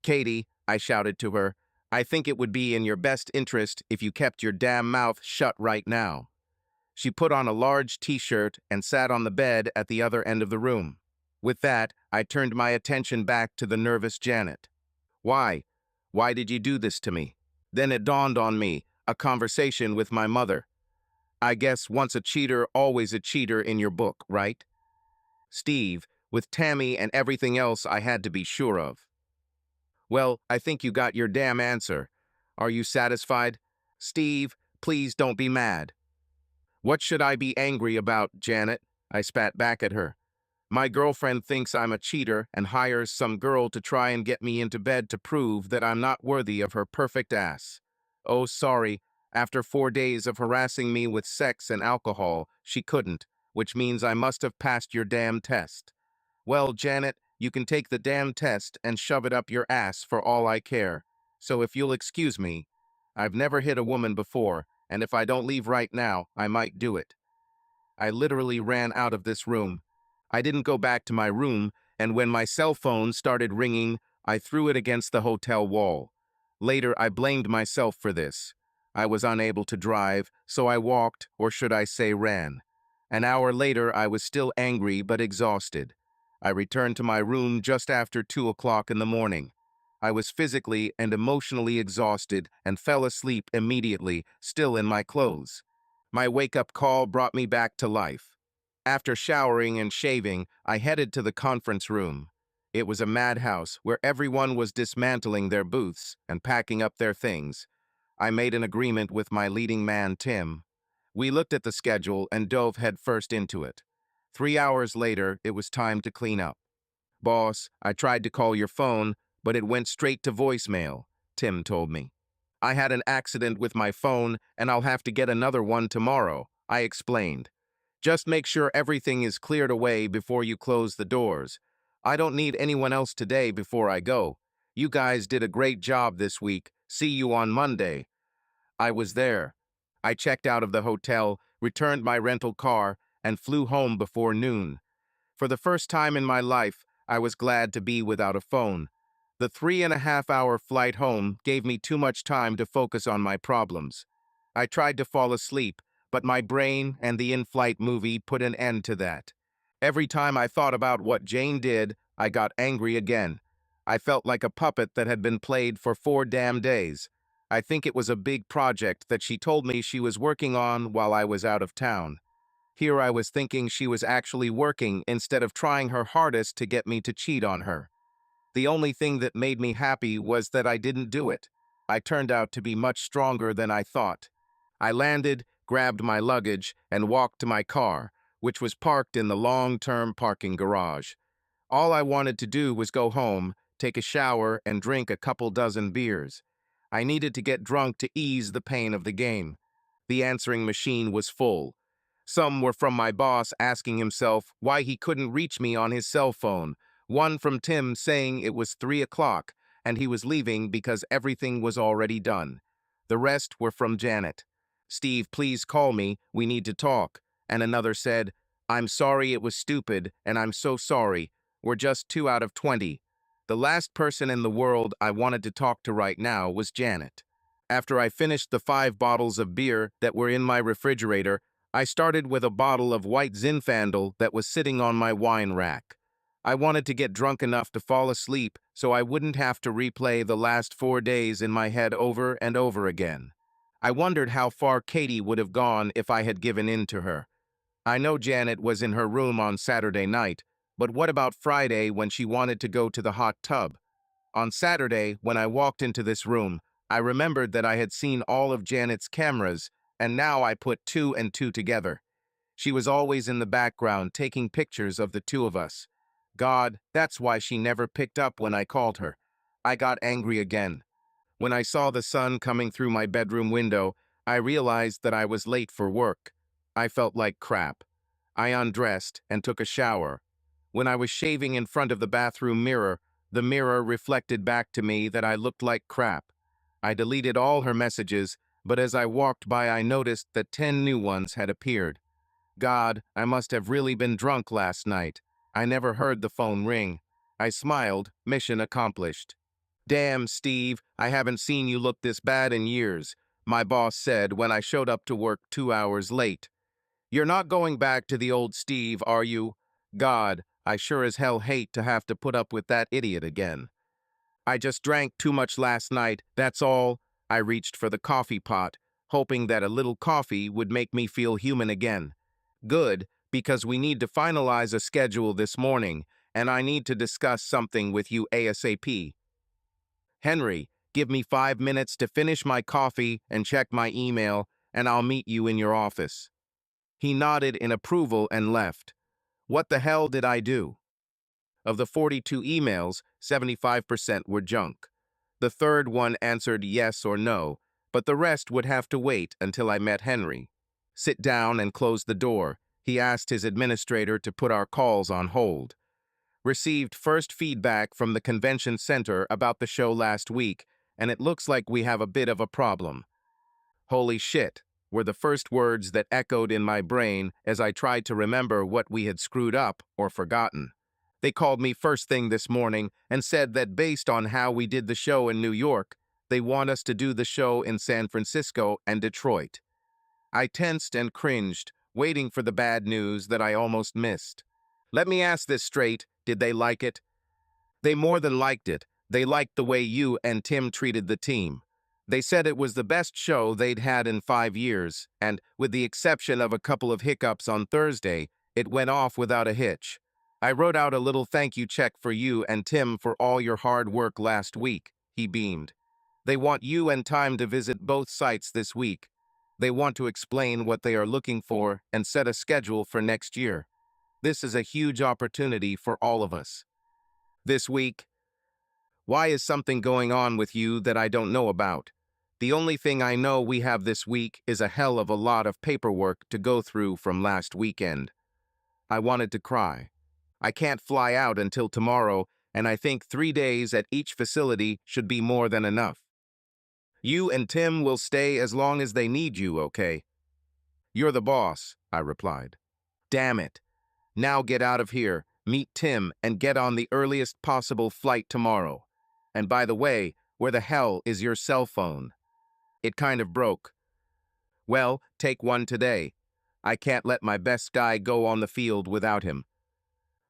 Katie, I shouted to her, I think it would be in your best interest if you kept your damn mouth shut right now. She put on a large t-shirt and sat on the bed at the other end of the room. With that, I turned my attention back to the nervous Janet. Why? Why did you do this to me? Then it dawned on me, a conversation with my mother. I guess once a cheater, always a cheater in your book, right? Steve, with Tammy and everything else I had to be sure of. Well, I think you got your damn answer. Are you satisfied? Steve, please don't be mad. What should I be angry about, Janet? I spat back at her. My girlfriend thinks I'm a cheater and hires some girl to try and get me into bed to prove that I'm not worthy of her perfect ass. Oh, sorry, after 4 days of harassing me with sex and alcohol, she couldn't, which means I must have passed your damn test. Well, Janet, you can take the damn test and shove it up your ass for all I care. So if you'll excuse me, I've never hit a woman before, and if I don't leave right now, I might do it. I literally ran out of this room. I didn't go back to my room, and when my cell phone started ringing, I threw it against the hotel wall. Later, I blamed myself for this. I was unable to drive, so I walked, or should I say ran. An hour later, I was still angry but exhausted. I returned to my room just after 2 o'clock in the morning. I was physically and emotionally exhausted and fell asleep immediately, still in my clothes. My wake-up call brought me back to life. After showering and shaving, I headed to the conference room. It was a madhouse where everyone was dismantling their booths and packing up their things. I made an agreement with my leading man, Tim. We looked at the schedule and dove headfirst into it. 3 hours later, it was time to clean up. Boss, I tried to call your phone, but it went straight to voicemail, Tim told me. I had an accident with my phone, and I'll have to get another one tomorrow, I explained. Just make sure everything is cleared away before you close the doors. I don't need anyone else today before I go. You guys did a great job this week. See you on Monday. I was there. I checked out of the hotel, returned my rental car, and flew home before noon. For the first time in my life, I was glad to be without a phone. The 3.5-hour flight home gave me too much time to focus on my problems. I tried to fall asleep, but my brain and the in-flight movie put an end to that. Every time I thought about what Jane did, I got angry again. I felt like a puppet that had been played for 4 damn days. I think it was a big project that she told me she was working on while I was out of town. Here I was thinking she was actually working instead of trying her hardest to get me to cheat on her. The only thing that made me happy was that I didn't do it. I turned out to be much stronger than I thought. I landed, grabbed my luggage, and walked to my car, which was parked in the long-term parking garage. All I wanted to do was go home, take a shower, and drink a couple dozen beers. I needed to get drunk to ease the pain of the game. The answering machine was full. Some were from my boss asking himself why he couldn't reach me on his cell phone. One from Tim saying it was 3 o'clock and he was leaving because everything was already done. The rest were from Janet. "Steve, please call me. We need to talk." And another said, "I'm sorry it was stupid, and I'm so sorry. We're just 2 out of 20. The last person in the world I wanted to talk to right now was Janet. After I finished the 5 bottles of beer that were in my refrigerator, I started with a bottle of white Zinfandel that was sitting on my wine rack. I wanted to get drunk enough to fall asleep so I wouldn't have to replay the last 4 days in my head over and over again. I wondered how far Katie would have gone if I had given in to her. I know Janet was in her room on Saturday night, but what about Friday when she wanted to go to the hot tub? On Saturday, when I walked into this room, I remembered that I had seen all of Janet's cameras, and now I put 2 and 2 together. She was always in the background taking pictures of the two of us. God, that's why she never picked up when I called her. I got angry again. When I saw the sun coming through my bedroom window, I realized that I was late for work. I felt like crap. I undressed and took a shower. When I was shaving in front of the bathroom mirror, the mirror reflected back to me that I looked like crap. I deleted all her messages, but as I walked by I noticed that 10 new ones had appeared. God, I must have really been drunk last night. I never heard the phone ring. I smiled, mission accomplished. "Damn, Steve, I haven't seen you look this bad in years," my boss said when I showed up to work 2 hours late. "You're not going back to the old Steve, are you?" God, I sure as hell hate to have to put up with that idiot again. "I just drank too much last night, that's all." I reached for the coffee pot, hoping that a little coffee would make me feel human again. "Good, because we need to finalize a schedule this morning, and I need to discuss something with you ASAP. Henry, give me 5 minutes to finish my coffee and check my email, and I'll meet you in your office." He nodded in approval and left. What the hell did I do? Of the 42 emails, 75% were junk. The third one answered yes or no, but the rest would have to wait until I met Henry. "Sit down and close the door." He asked his administrator to put our calls on hold. "Received first feedback from the convention center about the show last week, and it looks like we have a bit of a problem." "Holy shit," were the first words that echoed in my brain as I tried to remember what we had screwed up or forgotten. They called me first thing this morning and said that based on how we did the show in New York, they want us to do the show in San Francisco and Detroit. I tensed and cringed, waiting for the bad news that I almost missed. Let me ask this straight, did they like it? They more than liked it. They liked the way you and Tim treated the team. They said it was the best show they'd had in 5 years, and, with the exception of a couple of hiccups on Thursday, it went off without a hitch. I wrote out a little thank you check for you and Tim for all your hard work last week," he beamed. "They want you and time to visit both sites this week. They want to explain what they are looking for and set a schedule for next year. This is a huge opportunity for all of us." "This week? Why is something going on with you that I don't know about? The only thing I know we have this week is a hell of a lot of paperwork to go through from last weekend." I wanted to cry. "I can't fly out until tomorrow, and I think 3 days at each facility should be more than enough." You and Tim will stay as long as they need you, okay? You're the boss, I replied. Damn it. Now get out of here, meet Tim, and get on the earliest possible flight tomorrow. And by the way, where the hell is your cell phone? It kind of broke. Well, take one today. I can't let my best guy go on the field without him.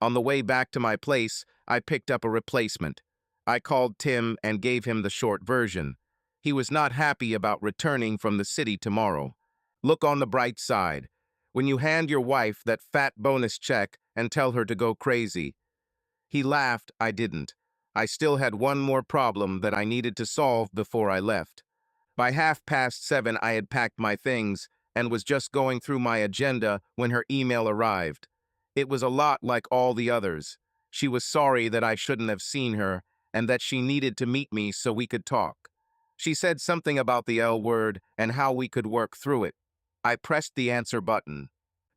On the way back to my place, I picked up a replacement. I called Tim and gave him the short version. He was not happy about returning from the city tomorrow. Look on the bright side. When you hand your wife that fat bonus check and tell her to go crazy. He laughed, I didn't. I still had one more problem that I needed to solve before I left. By 7:30, I had packed my things and was just going through my agenda when her email arrived. It was a lot like all the others. She was sorry that I shouldn't have seen her and that she needed to meet me so we could talk. She said something about the L word and how we could work through it. I pressed the answer button.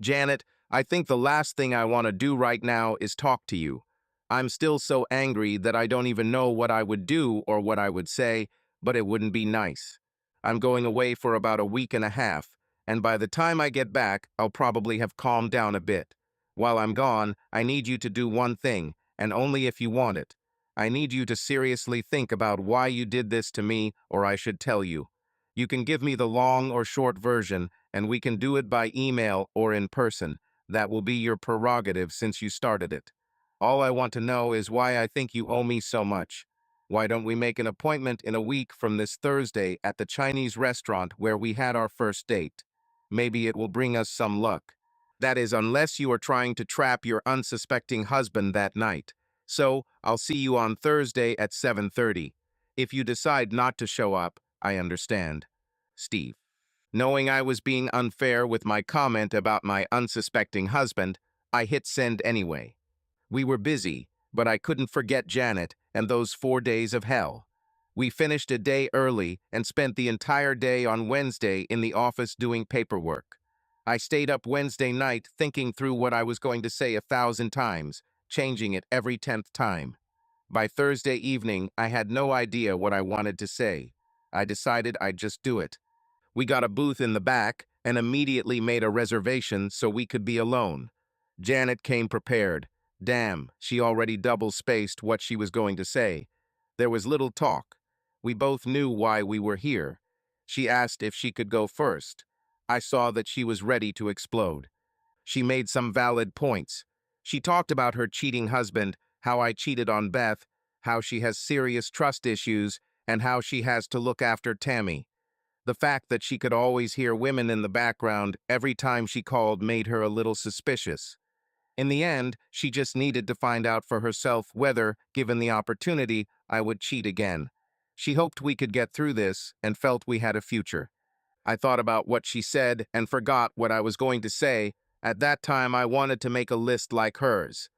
Janet, I think the last thing I want to do right now is talk to you. I'm still so angry that I don't even know what I would do or what I would say, but it wouldn't be nice. I'm going away for about a week and a half, and by the time I get back, I'll probably have calmed down a bit. While I'm gone, I need you to do one thing, and only if you want it. I need you to seriously think about why you did this to me, or I should tell you. You can give me the long or short version, and we can do it by email or in person. That will be your prerogative since you started it. All I want to know is why I think you owe me so much. Why don't we make an appointment in a week from this Thursday at the Chinese restaurant where we had our first date? Maybe it will bring us some luck. That is, unless you are trying to trap your unsuspecting husband that night. So, I'll see you on Thursday at 7:30. If you decide not to show up, I understand. Steve. Knowing I was being unfair with my comment about my unsuspecting husband, I hit send anyway. We were busy, but I couldn't forget Janet and those 4 days of hell. We finished a day early and spent the entire day on Wednesday in the office doing paperwork. I stayed up Wednesday night thinking through what I was going to say 1,000 times, changing it every 10th time. By Thursday evening, I had no idea what I wanted to say. I decided I'd just do it. We got a booth in the back and immediately made a reservation so we could be alone. Janet came prepared. Damn, she already double-spaced what she was going to say. There was little talk. We both knew why we were here. She asked if she could go first. I saw that she was ready to explode. She made some valid points. She talked about her cheating husband, how I cheated on Beth, how she has serious trust issues, and how she has to look after Tammy. The fact that she could always hear women in the background every time she called made her a little suspicious. In the end, she just needed to find out for herself whether, given the opportunity, I would cheat again. She hoped we could get through this and felt we had a future. I thought about what she said and forgot what I was going to say. At that time, I wanted to make a list like hers.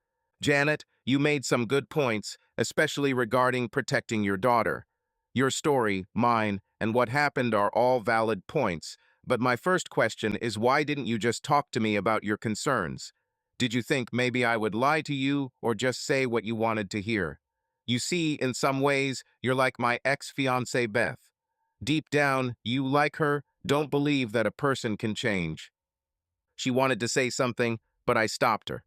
Janet, you made some good points, especially regarding protecting your daughter. Your story, mine, and what happened are all valid points, but my first question is why didn't you just talk to me about your concerns? Did you think maybe I would lie to you or just say what you wanted to hear? You see, in some ways, you're like my ex-fiancée Beth. Deep down, you, like her, don't believe that a person can change. She wanted to say something, but I stopped her.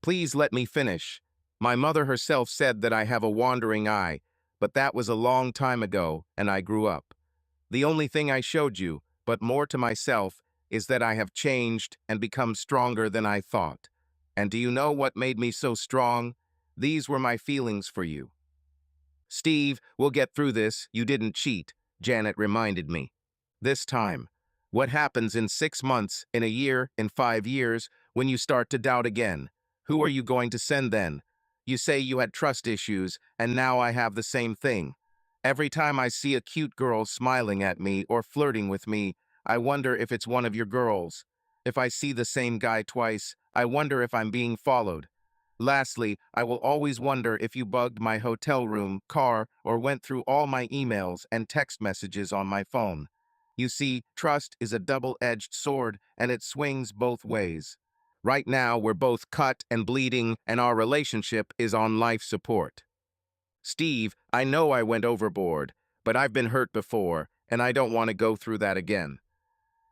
Please let me finish. My mother herself said that I have a wandering eye, but that was a long time ago, and I grew up. The only thing I showed you, but more to myself, is that I have changed and become stronger than I thought. And do you know what made me so strong? These were my feelings for you. Steve, we'll get through this. You didn't cheat, Janet reminded me. This time. What happens in 6 months, in a year, in 5 years, when you start to doubt again? Who are you going to send then? You say you had trust issues, and now I have the same thing. Every time I see a cute girl smiling at me or flirting with me, I wonder if it's one of your girls. If I see the same guy twice, I wonder if I'm being followed. Lastly, I will always wonder if you bugged my hotel room, car, or went through all my emails and text messages on my phone. You see, trust is a double-edged sword, and it swings both ways. Right now, we're both cut and bleeding, and our relationship is on life support. Steve, I know I went overboard, but I've been hurt before, and I don't want to go through that again.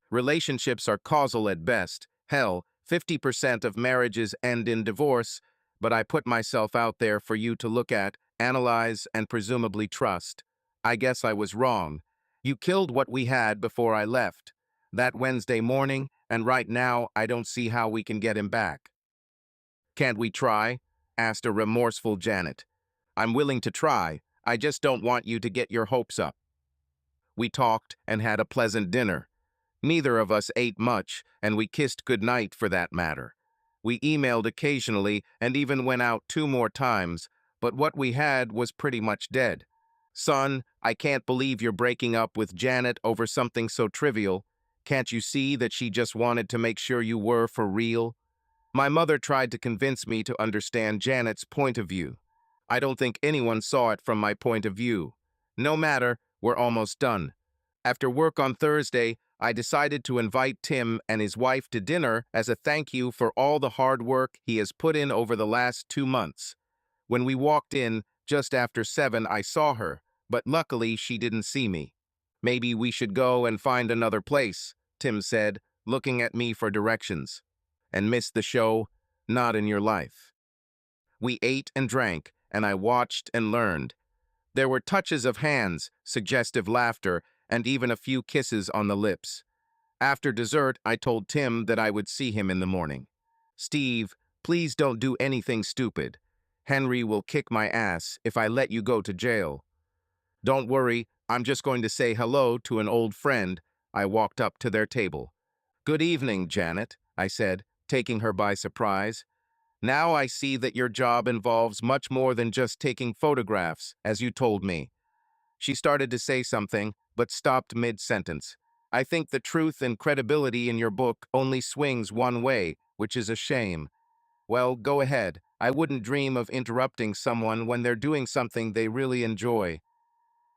Relationships are causal at best. Hell, 50% of marriages end in divorce, but I put myself out there for you to look at, analyze, and presumably trust. I guess I was wrong. You killed what we had before I left. That Wednesday morning, and right now I don't see how we can get him back. Can't we try? Asked a remorseful Janet. I'm willing to try. I just don't want you to get your hopes up. We talked and had a pleasant dinner. Neither of us ate much, and we kissed goodnight for that matter. We emailed occasionally and even went out 2 more times, but what we had was pretty much dead. Son, I can't believe you're breaking up with Janet over something so trivial. Can't you see that she just wanted to make sure you were for real? My mother tried to convince me to understand Janet's point of view. I don't think anyone saw it from my point of view. No matter, we're almost done. After work on Thursday, I decided to invite Tim and his wife to dinner as a thank you for all the hard work he has put in over the last 2 months. When we walked in, just after 7, I saw her, but luckily she didn't see me. Maybe we should go and find another place, Tim said, looking at me for directions. And miss the show? Not in your life. We ate and drank, and I watched and learned. There were touches of hands, suggestive laughter, and even a few kisses on the lips. After dessert, I told Tim that I would see him in the morning. Steve, please don't do anything stupid. Henry will kick my ass if I let you go to jail. Don't worry, I'm just going to say hello to an old friend. I walked up to their table. Good evening, Janet, I said, taking her by surprise. Now I see that your job involves much more than just taking photographs, as you told me. She started to say something, but stopped mid-sentence. I think the truth and credibility in your book only swings one way, which is a shame. Well, go ahead. I wouldn't dream of interrupting someone when they're doing something they really enjoy.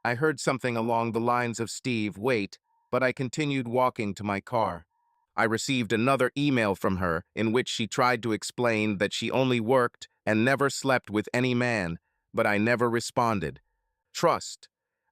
I heard something along the lines of Steve, wait, but I continued walking to my car. I received another email from her in which she tried to explain that she only worked and never slept with any man, but I never responded. Trust.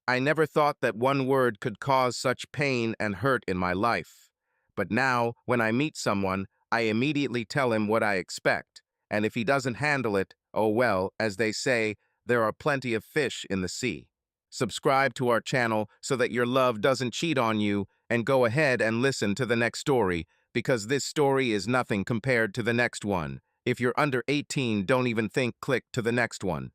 I never thought that one word could cause such pain and hurt in my life. But now, when I meet someone, I immediately tell him what I expect, and if he doesn't handle it, oh well, as they say, there are plenty of fish in the sea. Subscribe to our channel so that your love doesn't cheat on you, and go ahead and listen to the next story, because this story is nothing compared to the next one. If you're under 18, don't even think click to the next one.